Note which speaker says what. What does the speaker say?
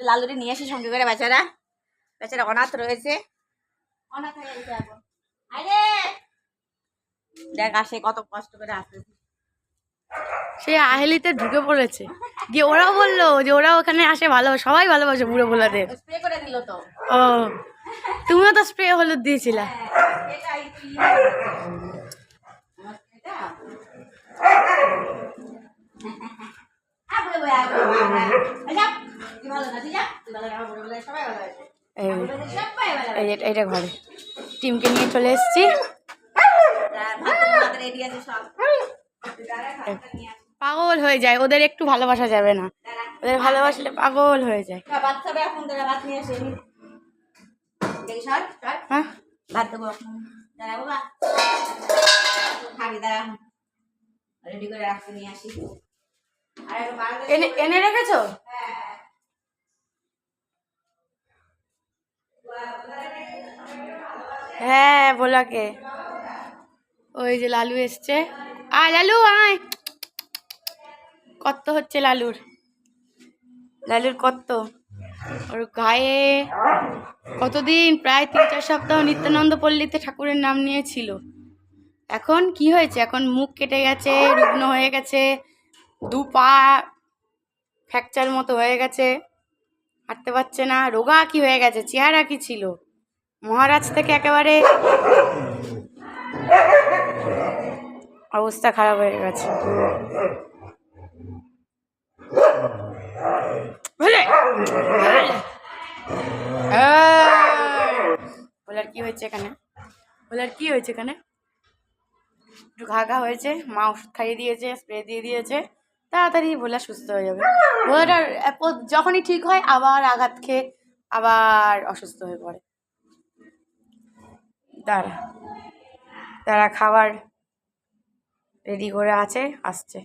Speaker 1: লালুরি নিয়ে এসে সঙ্গে করে বেচারা অনাথ রয়েছে, অনাথ হয়ে গেছে এখন। আরে দেখ আসে কত কষ্ট করে আসে,
Speaker 2: সে আহেলিতে ঢুকে পড়েছে, দিয়ে ওরাও বললো যে ওরা ওখানে আসে ভালো, সবাই ভালোবাসে বুড়ো ভোলাদের।
Speaker 1: স্প্রে করে দিল তো।
Speaker 2: ও তুমিও তো স্প্রে হলুদ দিয়েছিলা। এটা ঘরে টিমকে নিয়ে চলে এসেছি। পাগল হয়ে যায়, ওদের একটু ভালোবাসা যাবে না, ওদের ভালোবাসলে পাগল হয়ে যায়। হ্যাঁ
Speaker 1: ভাত দেবো দাঁড়া বাবা, খাবি দাঁড়া, রেডি করে রাখতে নিয়ে আসি।
Speaker 2: এনে রেখেছো? হ্যাঁ ভোলাকে, ওই যে লালু এসছে। আয় লালু আয়, কত হচ্ছে লালুর কত, ওর গায়ে কতদিন, প্রায় 3-4 সপ্তাহ নিত্যানন্দ পল্লীতে ঠাকুরের নাম নিয়েছিল। এখন কি হয়েছে, এখন মুখ কেটে গেছে, রুগ্ন হয়ে গেছে, 2 পা ফ্র্যাকচার মতো হয়ে গেছে, হাঁটতে পারছে না, রোগা কি হয়ে গেছে, চেহারা কি ছিল মহারাজ থেকে একেবারে অবস্থা খারাপ হয়ে গেছে। বলার কি হয়েছে এখানে, একটু ঘা হয়েছে, মা ওষুধ খাইয়ে দিয়েছে, স্প্রে দিয়ে দিয়েছে, তাড়াতাড়ি ভোলা সুস্থ হয়ে যাবে। ভোলাটার যখনই ঠিক হয় আবার আঘাত খেয়ে আবার অসুস্থ হয়ে পড়ে। তারা খাবার রেডি করে আছে, আসছে।